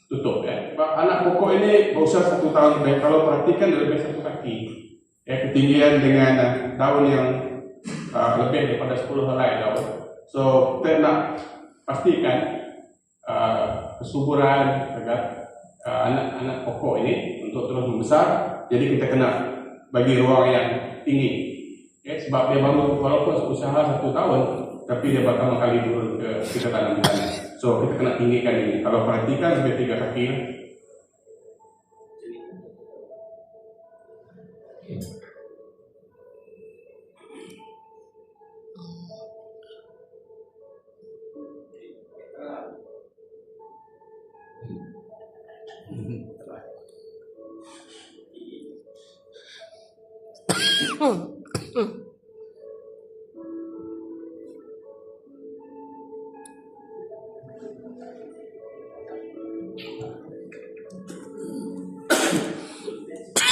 tutup. Sebab anak pokok ini berusia 1 tahun lebih. Kalau perhatikan lebih 1 kaki. Ketinggian dengan daun yang lebih daripada 10 helai daun. So kita nak pastikan kesuburan agar anak-anak pokok ini untuk terus membesar. Jadi kita kena bagi ruang yang tinggi. Sebab dia baru walaupun usaha 1 tahun, tapi dia pertama kali turun ke kita tanam di sana. So kita kena tinggikan ini. Kalau perhatikan lebih 3 kaki.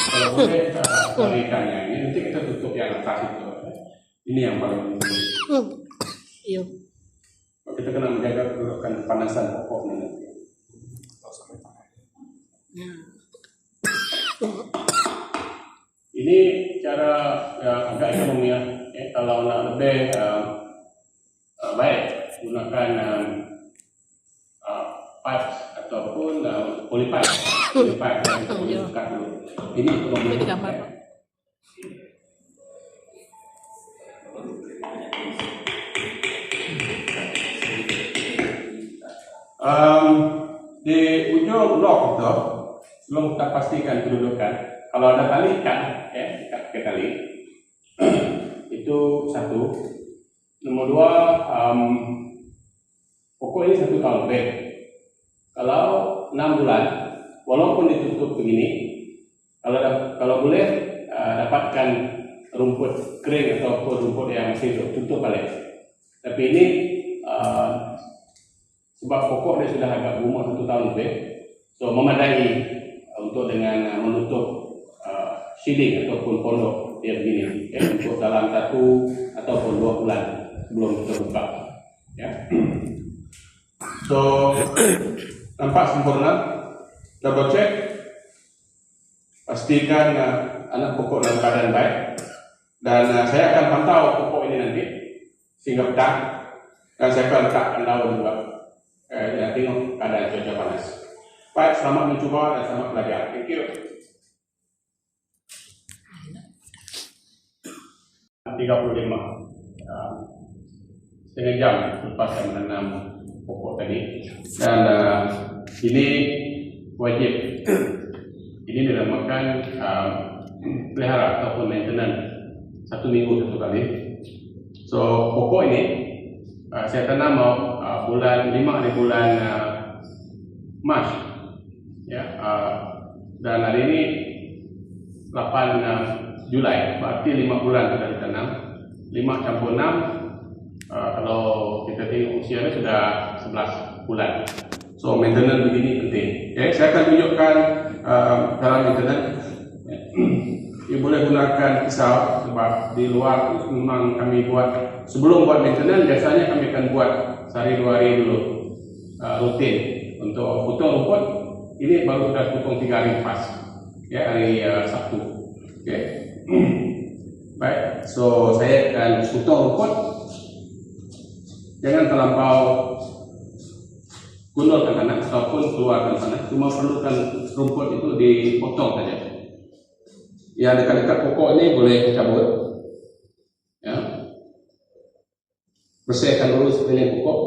Kalau boleh balikannya ini nanti kita tutup yang atas itu. Ini yang paling penting. Iya. Kita kena menjaga kedudukan kepanasan pokoknya nanti. Ya. Ini cara yang agak ekonomi ya. Kalau nak lebih baik gunakan pipes ataupun polypipe yang kita boleh buka dulu. Ini ekonomi. Boleh digambar, Pak? Di ujung lock itu belum kita pastikan kedudukan. Kalau ada tali ikat, ikat ke tali itu satu. Nomor dua, pokok ini 1 tahun lebih. Kalau 6 bulan, walaupun ditutup begini, kalau boleh dapatkan rumput kering ataupun rumput yang masih tutup balik. Tapi ini sebab pokok dia sudah agak berumur 1 tahun lebih, so memadai untuk dengan menutup shielding ataupun pondok dia begini, untuk dalam 1 ataupun 2 bulan sebelum kita buka. Ya. So nampak sempurna. Double check, pastikan anak pokok dalam keadaan baik, dan saya akan pantau pokok ini nanti sehingga petang, dan saya akan letakkan daun juga. Tengok keadaan cuaca panas. Baik, selamat mencoba dan selamat belajar. Thank you. 35 setengah jam lepas saya menanam pokok tadi, dan ini wajib ini dinamakan pelihara ataupun maintenance 1 minggu 1 kali. So pokok ini saya tanam bulan 5 di bulan Mac ya, dan hari ini 8 Julai, berarti 5 bulan sudah ditanam. 5 campur 6, kalau kita tengok usianya sudah 11 bulan. So maintenance begini penting. Okay, saya akan tunjukkan cara maintenance. Ia boleh gunakan pisau sebab di luar memang kami buat, sebelum buat maintenance biasanya kami akan buat sehari 2 hari dulu rutin untuk potong rumput. Ini baru sudah potong 3 hari lepas ya, hari Sabtu. Okay. Baik, so saya akan potong rumput. Jangan terlampau gundulkan tanah ataupun keluarkan tanah, cuma perlukan rumput itu dipotong saja. Yang dekat-dekat pokok ini boleh cabut ya. Bersihkan dulu sekeliling pokok.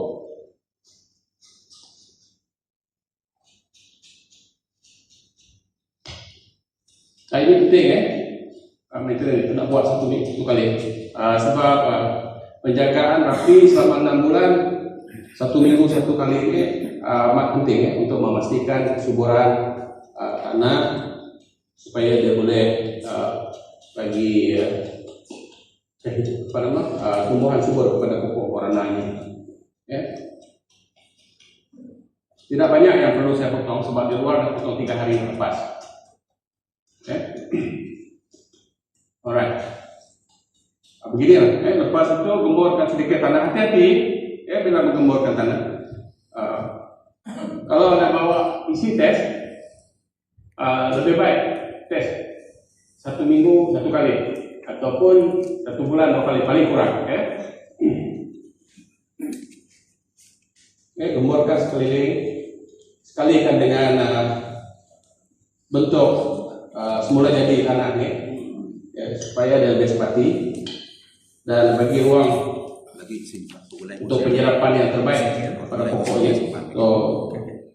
Nah, ini penting ya. Maintenance itu nak buat 1 kali. Sebab penjagaan rapi selama 6 bulan 1 minggu 1 kali ini amat penting ya, untuk memastikan kesuburan tanah supaya dia boleh bagi tumbuhan subur kepada pokok warnanya. Ya. Tidak banyak yang perlu saya potong sebab di luar dah potong 3 hari lepas. Okay. Alright. Begini lah. Lepas itu gemburkan sedikit tanah. Hati-hati bila menggemburkan tanah. Kalau nak bawa isi tes, lebih baik tes 1 minggu 1 kali ataupun 1 bulan 2 kali, paling kurang. Gemburkan sekeliling, sekalikan dengan bentuk semula jadi tanah ni, supaya dia lebih sepati dan bagi ruang untuk penyerapan yang terbaik pada pokoknya. So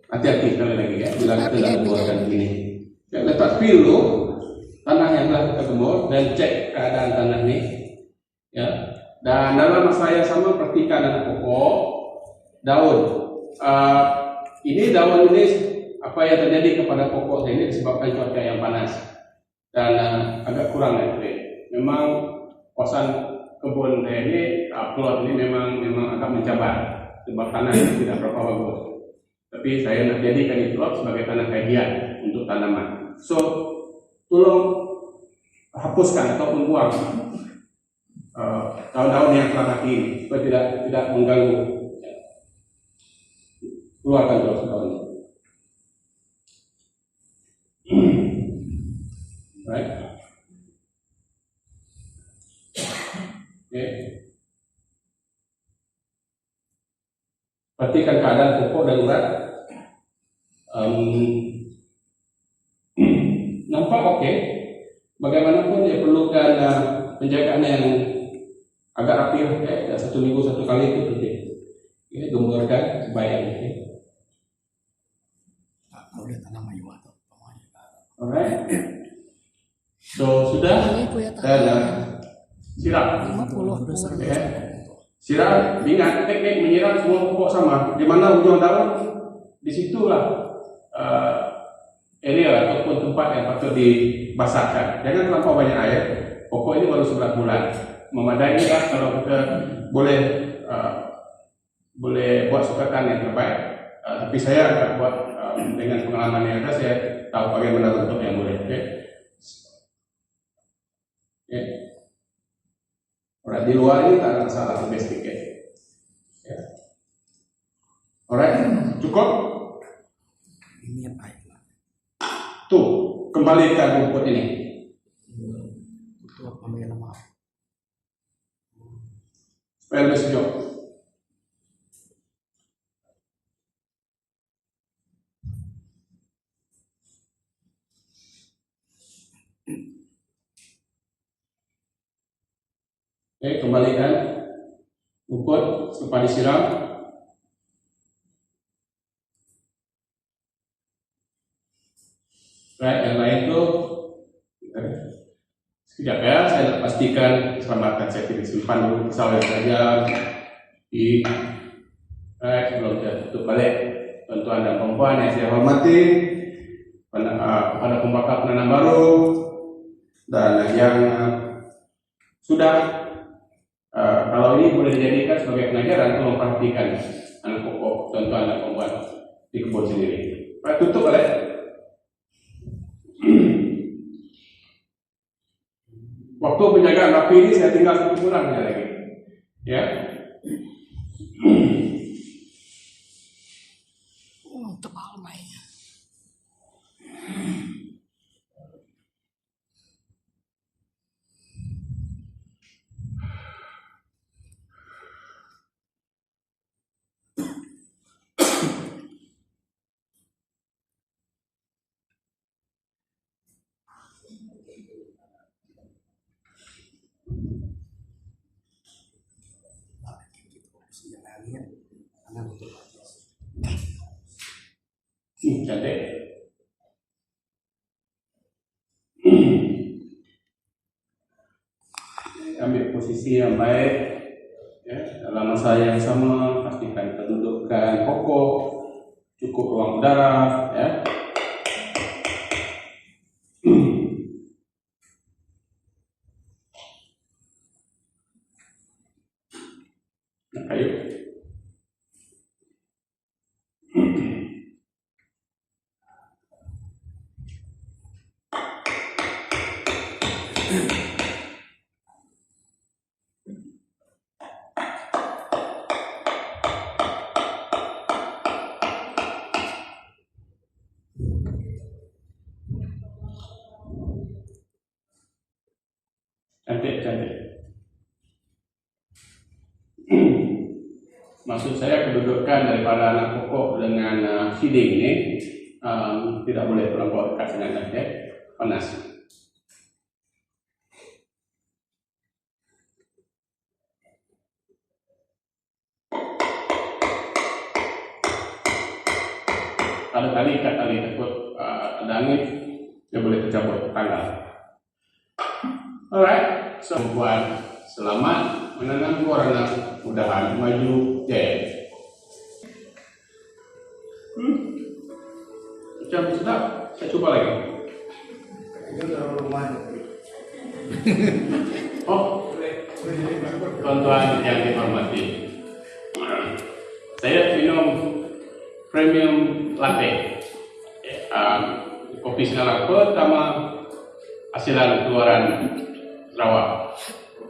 hati-hati sekali lagi ya bila kita dah gemburkan begini. Letak pi dulu tanah yang telah kita gembur dan cek keadaan tanah ni. Ya. Dan dalam masa yang sama perhatikan anak pokok, daun. Ini daun ini apa yang terjadi kepada pokok saya ini disebabkan cuaca yang panas dan agak kurang nitrogen. Memang kawasan kebun saya ini, plot ini memang agak mencabar sebab tanah ini tidak berapa bagus. Tapi saya nak jadikan itu sebagai tanah kajian untuk tanaman. So tolong hapuskan ataupun buang daun-daun yang telah mati ini supaya tidak mengganggu. Keluarkan terus daun. Right? Okay. Perhatikan keadaan pokok darurat. Nampak oke. Bagaimanapun dia perlukan penjagaan yang agak rapi, ya. 1 minggu 1 kali itu penting. Okay. Gemburkan sebaik mungkin. Alright. So sudah dan siram. 50 Okay. Siram, ingat teknik menyiram semua pokok sama. Di mana ujung daun, disitulah area ataupun tempat yang patut dibasahkan. Jangan terlampau banyak air. Pokok ini baru 11 bulan. Memadai lah kalau kita boleh buat sukatan yang terbaik. Tapi saya buat dengan pengalaman yang ada, saya tahu bagaimana bentuk yang boleh. Okay. Okay. Alright, di luar ini tak ada masalah domestik ya. Yeah. Alright, cukup. Tuh, kembalikan rumput ini. Supaya lebih sejuk. Oke, kembalikan rumput setelah disiram. Right, yang lain itu sekejap ya, saya pastikan keselamatan saya tidak simpan dulu pisau yang saja di sebelum saya tutup balik. Tuan-tuan dan perempuan yang saya hormati, pada pembakar penanam baru dan yang sudah kalau ini boleh dijadikan sebagai pengajaran, tolong perhatikan anak pokok tuan-tuan dan perempuan di kebun sendiri. Tutup balik. Waktu penjagaan rapi ini saya tinggal 1 bulan lagi. Ya. Tebal mainnya. Cantik. Ambil posisi yang baik ya, dalam masa yang sama. Pastikan kedudukan pokok, cukup ruang udara ya. Kayu. Cantik. Maksud saya kedudukan daripada anak pokok dengan feeding ini tidak boleh terlampau dekat dengan panas. Ada tali takut ada angin, dia boleh tercabut tanggal. Alright, so buat selamat menanam warna, mudahan maju jaya. Macam sedap, saya coba lagi. Oh, tuan-tuan yang dihormati, saya minum premium latte, kopi sinarang pertama hasilan keluaran Sarawak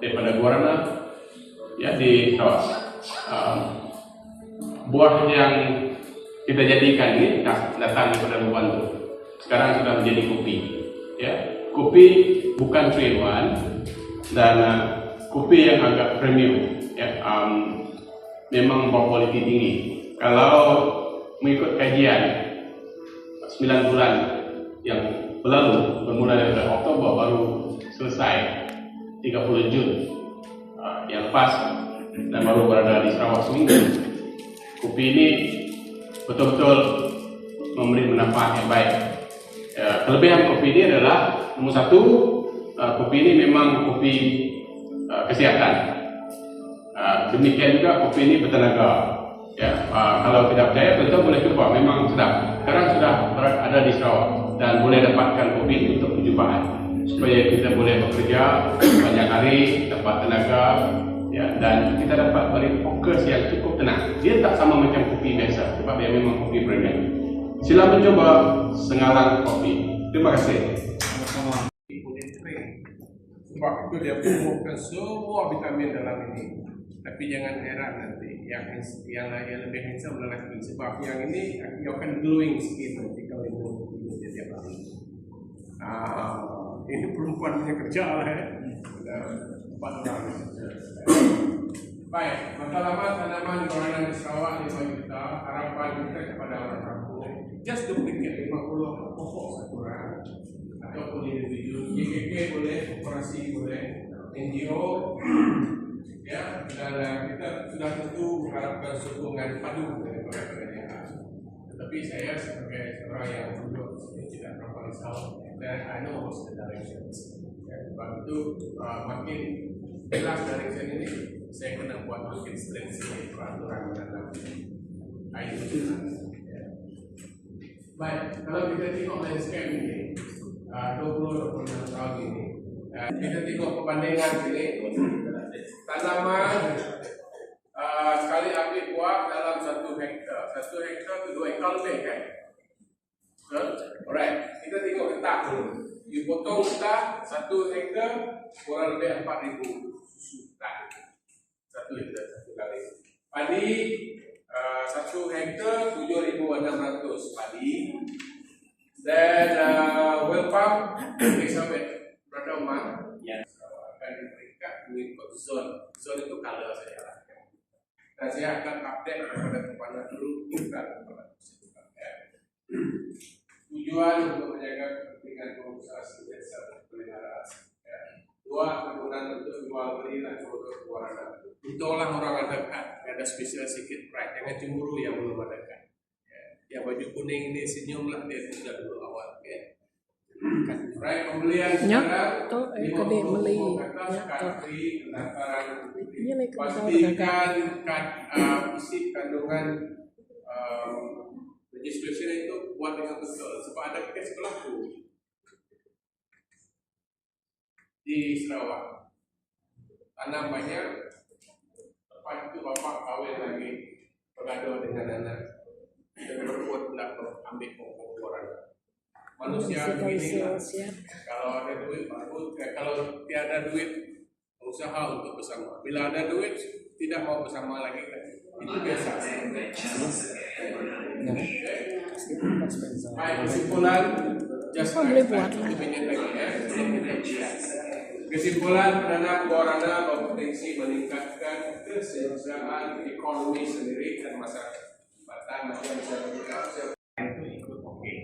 daripada guarana ya di Sarawak. Buah yang kita jadikan ini datang daripada Membantu. Sekarang sudah menjadi kopi. Ya, kopi bukan 3-in-1 dan kopi yang agak premium. Ya, memang berkualiti tinggi. Kalau mengikut kajian 9 bulan yang berlalu, bermula dari Oktober baru selesai 30 Jun yang lepas dan baru berada di Sarawak seminggu. Kopi ini betul-betul memberi manfaat yang baik. Kelebihan kopi ini adalah nomor satu, kopi ini memang kopi kesihatan. Demikian juga kopi ini bertenaga. Ya, kalau tidak percaya, tentu boleh coba. Memang sedap. Sekarang sudah ada di Sarawak dan boleh dapatkan kopi ini untuk perjumpaan supaya kita boleh bekerja banyak hari, dapat tenaga. Ya, dan kita dapat beri fokus yang cukup tenang. Dia tak sama macam kopi biasa sebab dia memang kopi premium. Sila mencoba Sengalang Kopi. Terima kasih. Sebab itu dia kumpulkan semua vitamin dalam ini. Tapi jangan heran nanti yang lebih handsome adalah sebab yang ini akan glowing skin nanti kalau itu jadi apa? Ini perempuan punya kerja lah ya. Baik, matlamat tanaman guarana di Sarawak 5 juta. Harapan kita kepada orang kampung, just duplicate 50 pokok satu orang ataupun individu. YKK boleh, koperasi boleh, NGO, ya. Dan kita sudah tentu mengharapkan sokongan padu dari kerajaan. Tetapi saya sebagai seorang yang duduk tidak berapa risau dan I know what's the directions. Sebab itu makin jelas direction ini, saya kena buat makin strict sikit peraturan menanam air jelas. Baik, kalau kita tengok landscape ini 20-26 tahun ini, kita tengok perbandingan sini, tanaman sekali ambil buah dalam 1 hektar. 1 hektar itu 2 ekar lebih kan? Alright, kita tengok getah dulu. Dipotong getah 1 hektar kurang lebih 4,000 susu getah. 1 hektar 1 kali. Padi 1 hektar 7,600 padi. Dan well pump example berada Umar akan diberikan mengikut zone. Zone itu color saja lah. Dan saya akan update kepada kepada dulu kita tujuan untuk menjaga kepentingan pengusaha desa pelihara. 2, kemudian untuk jual beli dan produk guarana. Untunglah orang dekat, ada spesial sedikit price. Jangan cemburu yang belum ada kan. Yang baju kuning ini senyumlah dia sudah dulu awal. Right, pembelian sekarang to kade meli pastikan isi kandungan registration itu buat dengan betul sebab ada kes berlaku di Sarawak. Tanam banyak, lepas itu bapak kahwin lagi, bergaduh dengan anak dan berbuat tidak ambil pokok orang. Manusia begini lah. Kalau ada duit bagus, kalau tiada duit usaha untuk bersama. Bila ada duit tidak mau bersama lagi kan? Itu biasa. Baik, kesimpulan kesimpulan penanam guarana berpotensi meningkatkan kesejahteraan ekonomi sendiri dan masyarakat. Batang macam saya itu ikut oke.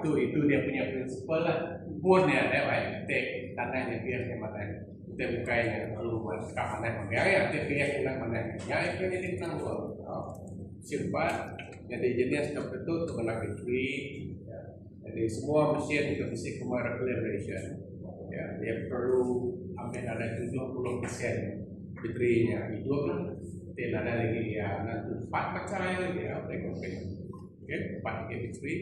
Itu dia punya prinsipal lah. Buatnya ada baik, tek tanahnya biar kemana, kita bukanya lalu ke mana, ya TPS bilang mana, ya itu jadi tanggung, simpan, jadi jenis tertentu untuk menangani free, jadi semua mesin itu mesti kemana collaboration, ya dia perlu hampir ada 70% baterainya hidup lah, dan ada lagi ya nanti 4 percaya lagi ya, oke, 4 baterai.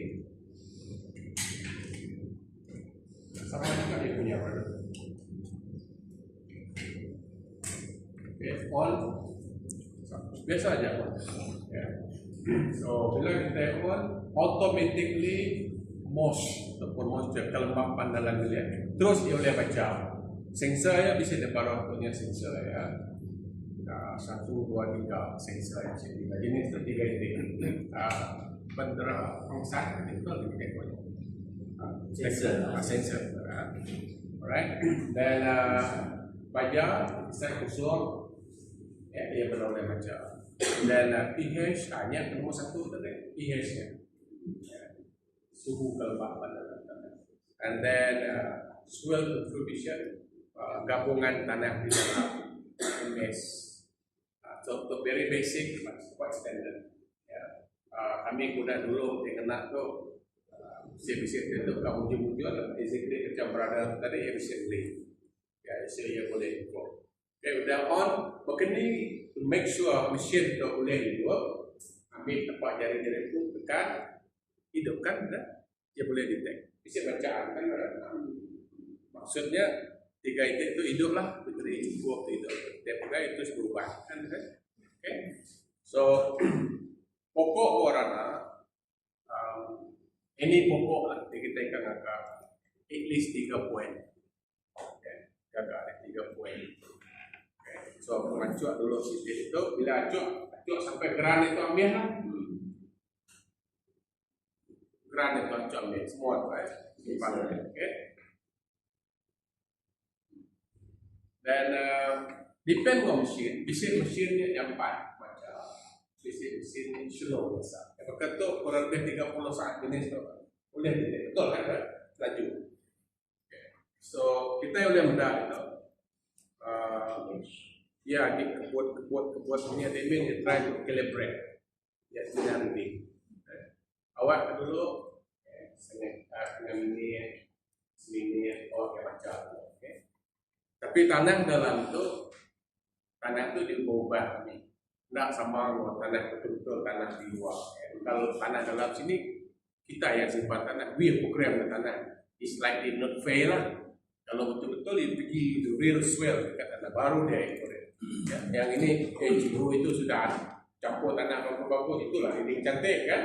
Sama juga dia punya on biasa aja ya. So bila kita on automatically moss ataupun moisture kelembapan dalam bilik Terus dia boleh baca. Sensor ya bisa depan punya sensor ya. 1, 2, 3 sensor yang tiga jenis itu 3 titik. Bendera pengsat itu lebih teknik. Sensor. Alright. Dan baja saya usul ya dia boleh baca. Dan pH hanya nomor 1 tadi pH-nya. Suhu kelembapan dalam tanah. And then soil contribution, gabungan tanah di dalam MS. So very basic but quite standard. Ya. Kami guna dulu yang kena tu bisik-bisik itu kamu muncul exactly macam berada tadi efficiently. Ya, saya boleh ikut. Okay, udah on, begini to make sure mesin tu boleh hidup. Ambil tempat jari-jari itu tekan, hidupkan dan dia boleh detect. Bisa bacaan kan? Maksudnya 3 titik itu hiduplah, bateri cukup hidup. Tiap itu berubah kan? Okay. So pokok warna ini pokok lah kita akan angkat at least 3 poin. Okay. Agak 3 poin. Okay. So mengacuak dulu sisi itu, bila acuak sampai geran itu ambil lah. Geran itu acuak ambil semua right? Okay. Dan depend on mesin, bisa mesinnya yang 4 macam bisa mesin slow besar. Yang berketuk kurang lebih 30 saat jenis tu boleh tidak betul kan? Laju. Okay. So kita boleh mudah itu. Ya di kebut punya timing dia try to calibrate. Ya sebenarnya ni. Awak dulu dengan ini awak macam. Okay. Tapi tanah dalam tu diubah ni. Tak sama dengan tanah betul-betul tanah di luar. Kalau tanah dalam sini kita yang simpan tanah, we program ke tanah. It's likely not fail lah. Kalau betul-betul dia pergi to real swell dekat tanah baru dia ikut. Ya, yang ini HU itu sudah campur tanah bagus-bagus itulah ini cantik kan.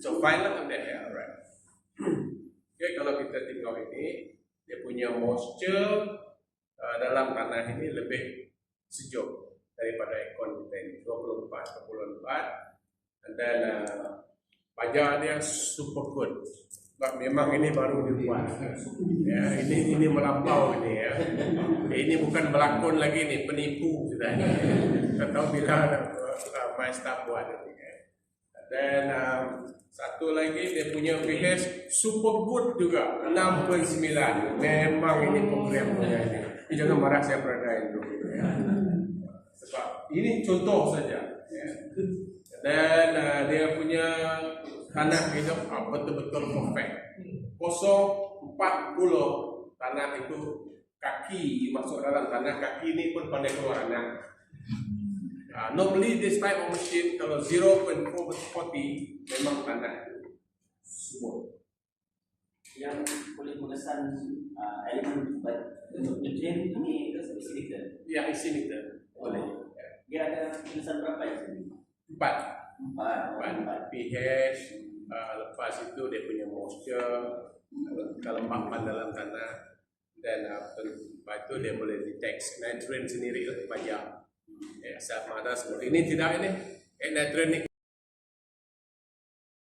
So fine lah dia ya, alright. Okay, kalau kita tengok ini dia punya moisture dalam tanah ini lebih sejuk daripada aircon kita 24. Dan pajar dia super good. Sebab memang ini baru dibuat. Ya, ini melampau ini ya. Ini bukan berlakon lagi ni, penipu sudah. Tak tahu bila my staff buat ini. Dan satu lagi dia punya pH super good juga 6.9. Memang ini program punya ini. Ini jangan marah saya peradain dulu. Ya. Sebab ini contoh saja. Ya. Dan dia punya tanah hidup betul-betul perfect. 0.40 tanah itu kaki masuk dalam tanah, kaki ini pun pandai keluar anak. Normally this type of machine kalau 0.40 memang tanah smooth. Yang boleh mengesan elemen untuk nutrien ini isi liter. Ya, isi liter boleh. Dia ada pengesan berapa ya? 4 pH. Lepas itu dia punya moisture, kelembapan dalam tanah, dan lepas itu dia boleh detect nitrogen sendiri lah banyak. Ya, sama ada seperti ini tidak ini nitrogen